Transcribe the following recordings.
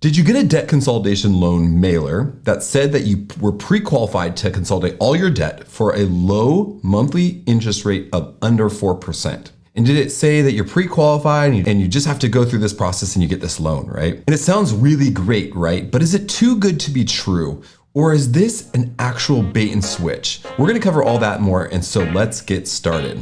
Did you get a debt consolidation loan mailer that said that you were pre-qualified to consolidate all your debt for a low monthly interest rate of under 4%? And did it say that you're pre-qualified and you just have to go through this process and you get this loan, right? And it sounds really great, right? But is it too good to be true? Or is this an actual bait and switch? We're gonna cover all that and more, and so let's get started.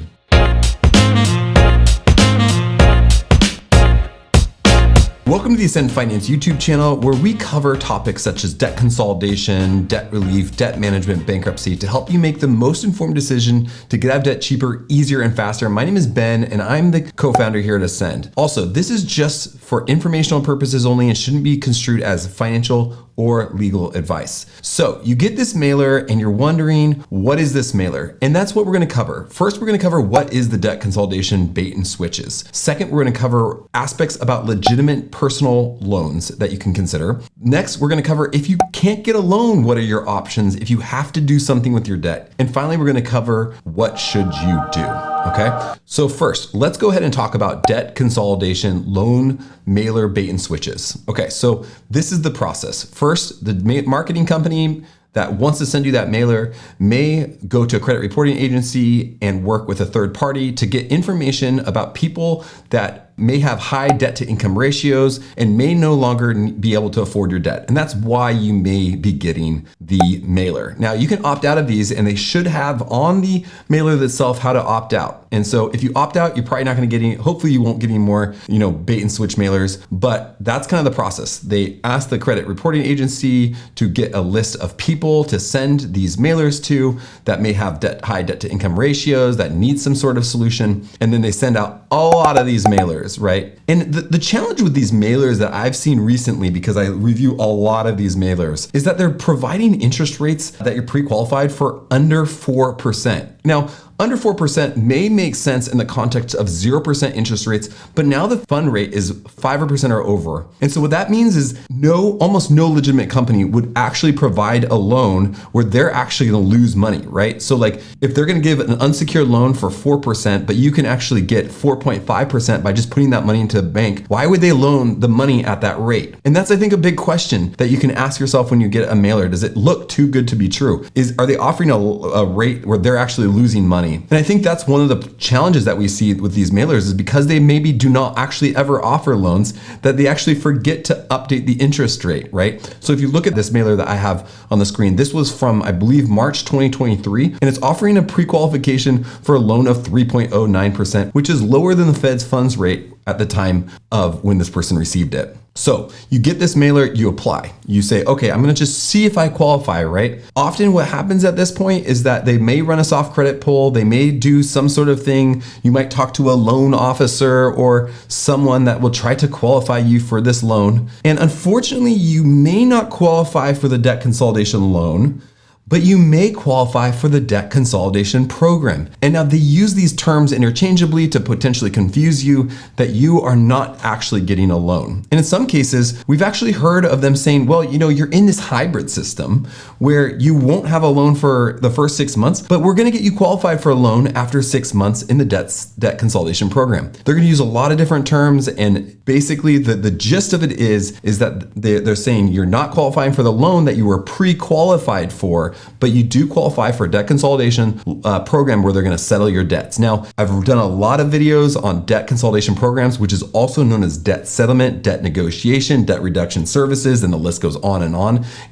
Welcome to the Ascend Finance YouTube channel, where we cover topics such as debt consolidation, debt relief, debt management, bankruptcy to help you make the most informed decision to get out of debt cheaper, easier, and faster. My name is Ben, and I'm the co-founder here at Ascend. Also, this is just for informational purposes only and shouldn't be construed as financial or legal advice. So you get this mailer and you're wondering, what is this mailer? And that's what we're gonna cover. First, we're gonna cover what is the debt consolidation bait and switches. Second, we're gonna cover aspects about legitimate personal loans that you can consider. Next, we're gonna cover if you can't get a loan, what are your options if you have to do something with your debt? And finally, we're gonna cover what should you do, okay? So first, let's go ahead and talk about debt consolidation loan mailer bait and switches. Okay, so this is the process. First, the marketing company that wants to send you that mailer may go to a credit reporting agency and work with a third party to get information about people that may have high debt to income ratios and may no longer be able to afford your debt. And that's why you may be getting the mailer. Now you can opt out of these, and they should have on the mailer itself how to opt out. And so if you opt out, you're probably not gonna get any, hopefully you won't get any more, bait and switch mailers, but that's kind of the process. They ask the credit reporting agency to get a list of people to send these mailers to that may have high debt to income ratios, that need some sort of solution. And then they send out a lot of these mailers, right? And the challenge with these mailers that I've seen recently, because I review a lot of these mailers, is that they're providing interest rates that you're pre-qualified for under 4%. Now, under 4% may make sense in the context of 0% interest rates, but now the fund rate is 5% or over. And so what that means is almost no legitimate company would actually provide a loan where they're actually gonna lose money, right? So like if they're gonna give an unsecured loan for 4%, but you can actually get 4.5% by just putting that money into a bank, why would they loan the money at that rate? And that's, I think, a big question that you can ask yourself when you get a mailer. Does it look too good to be true? Are they offering a rate where they're actually losing money? And I think that's one of the challenges that we see with these mailers is because they maybe do not actually ever offer loans, that they actually forget to update the interest rate, right? So if you look at this mailer that I have on the screen, this was from, I believe, March 2023, and it's offering a pre-qualification for a loan of 3.09%, which is lower than the Fed's funds rate at the time of when this person received it. So you get this mailer, you apply. You say, okay, I'm gonna just see if I qualify, right? Often what happens at this point is that they may run a soft credit pull, they may do some sort of thing. You might talk to a loan officer or someone that will try to qualify you for this loan. And unfortunately, you may not qualify for the debt consolidation loan, but you may qualify for the debt consolidation program. And now they use these terms interchangeably to potentially confuse you that you are not actually getting a loan. And in some cases, we've actually heard of them saying, well, you're in this hybrid system where you won't have a loan for the first 6 months, but we're gonna get you qualified for a loan after 6 months in the debt consolidation program. They're gonna use a lot of different terms, and basically the gist of it is that they're saying you're not qualifying for the loan that you were pre-qualified for, but you do qualify for a debt consolidation program where they're gonna settle your debts. Now, I've done a lot of videos on debt consolidation programs, which is also known as debt settlement, debt negotiation, debt reduction services, and the list goes on.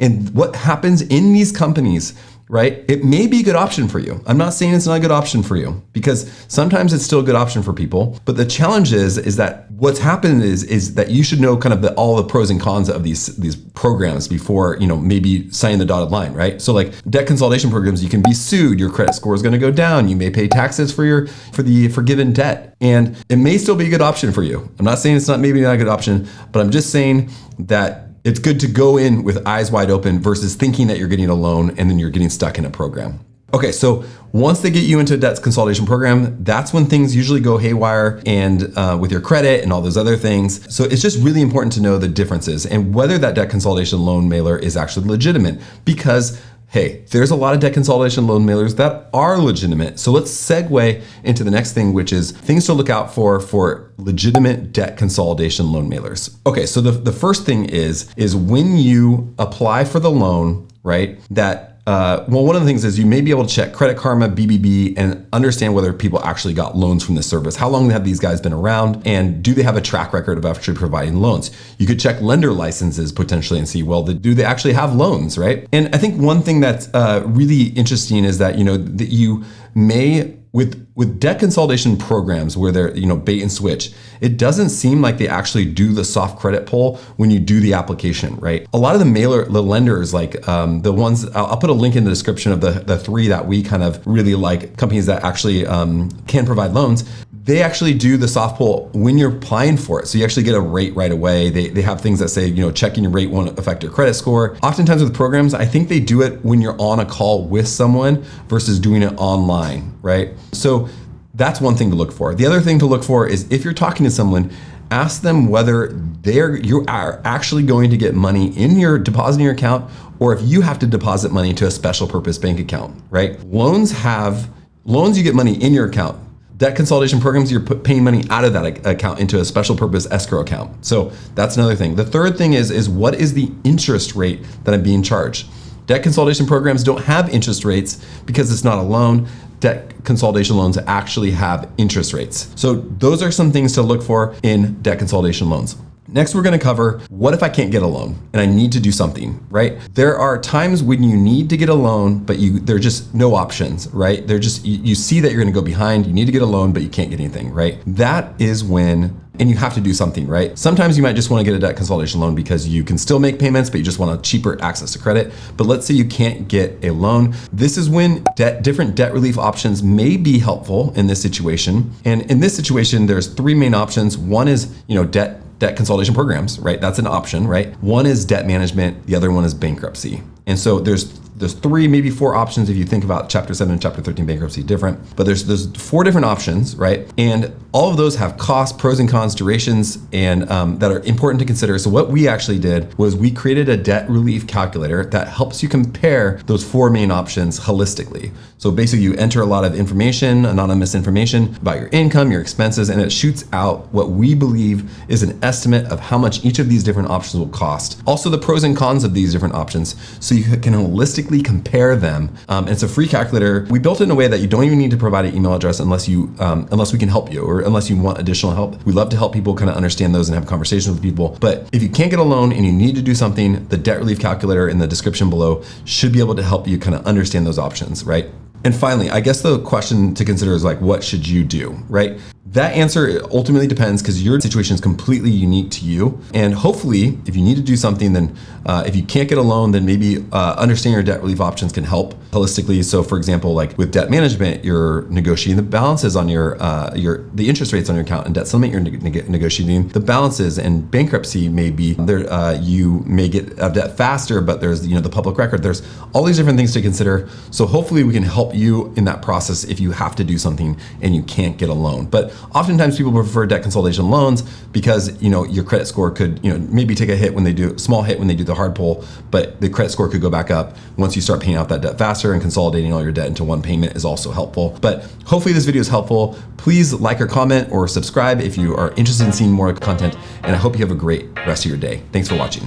And what happens in these companies, right? It may be a good option for you. I'm not saying it's not a good option for you, because sometimes it's still a good option for people. But the challenge is that what's happened is that you should know kind of all the pros and cons of these programs before, maybe signing the dotted line, right? So like debt consolidation programs, you can be sued, your credit score is going to go down, you may pay taxes for the forgiven debt, and it may still be a good option for you. I'm not saying it's maybe not a good option, but I'm just saying that it's good to go in with eyes wide open versus thinking that you're getting a loan and then you're getting stuck in a program. Okay, so once they get you into a debt consolidation program, that's when things usually go haywire and with your credit and all those other things. So it's just really important to know the differences and whether that debt consolidation loan mailer is actually legitimate, because hey, there's a lot of debt consolidation loan mailers that are legitimate. So let's segue into the next thing, which is things to look out for legitimate debt consolidation loan mailers. Okay, so the first thing is when you apply for the loan, right, that one of the things is you may be able to check Credit Karma, BBB, and understand whether people actually got loans from this service. How long have these guys been around, and do they have a track record of actually providing loans? You could check lender licenses potentially and see, well, do they actually have loans, right? And I think one thing that's really interesting is that, that you may, with debt consolidation programs where they're, bait and switch, it doesn't seem like they actually do the soft credit pull when you do the application, right? A lot of the lenders, like the ones, I'll put a link in the description of the three that we kind of really like, companies that actually can provide loans. They actually do the soft pull when you're applying for it. So you actually get a rate right away. They have things that say, checking your rate won't affect your credit score. Oftentimes with programs, I think they do it when you're on a call with someone versus doing it online, right? So that's one thing to look for. The other thing to look for is if you're talking to someone, ask them whether you are actually going to get money in your deposit in your account, or if you have to deposit money to a special purpose bank account, right? Loans, you get money in your account. Debt consolidation programs, you're paying money out of that account into a special purpose escrow account. So that's another thing. The third thing is what is the interest rate that I'm being charged? Debt consolidation programs don't have interest rates because it's not a loan. Debt consolidation loans actually have interest rates. So those are some things to look for in debt consolidation loans. Next, we're going to cover, what if I can't get a loan and I need to do something, right? There are times when you need to get a loan, but there are just no options, right? You see that you're going to go behind, you need to get a loan, but you can't get anything, right? That is when, and you have to do something, right? Sometimes you might just want to get a debt consolidation loan because you can still make payments, but you just want a cheaper access to credit. But let's say you can't get a loan. This is when different debt relief options may be helpful in this situation. And in this situation, there's three main options. One is, debt consolidation programs, right? That's an option, right? One is debt management, the other one is bankruptcy. And so there's three, maybe four options if you think about Chapter 7 and Chapter 13 bankruptcy different, but there's four different options, right? And all of those have costs, pros and cons, durations, and that are important to consider. So what we actually did was we created a debt relief calculator that helps you compare those four main options holistically. So basically you enter a lot of information, anonymous information about your income, your expenses, and it shoots out what we believe is an estimate of how much each of these different options will cost. Also the pros and cons of these different options, so you can holistically compare them. It's a free calculator. We built it in a way that you don't even need to provide an email address unless we can help you, or unless you want additional help. We love to help people kind of understand those and have conversations with people. But if you can't get a loan and you need to do something, the debt relief calculator in the description below should be able to help you kind of understand those options, right? And finally, I guess the question to consider is like, what should you do, right? That answer ultimately depends because your situation is completely unique to you. And hopefully, if you need to do something, then if you can't get a loan, then maybe understanding your debt relief options can help holistically. So for example, like with debt management, you're negotiating the balances on the interest rates on your account, and debt settlement, you're negotiating the balances, and bankruptcy may be there. You may get a debt faster, but there's the public record. There's all these different things to consider. So hopefully we can help you in that process if you have to do something and you can't get a loan. But oftentimes people prefer debt consolidation loans because your credit score could maybe take a small hit when they do the hard pull, but the credit score could go back up once you start paying out that debt faster, and consolidating all your debt into one payment is also helpful. But hopefully this video is helpful. Please like or comment or subscribe if you are interested in seeing more content, and I hope you have a great rest of your day. Thanks for watching.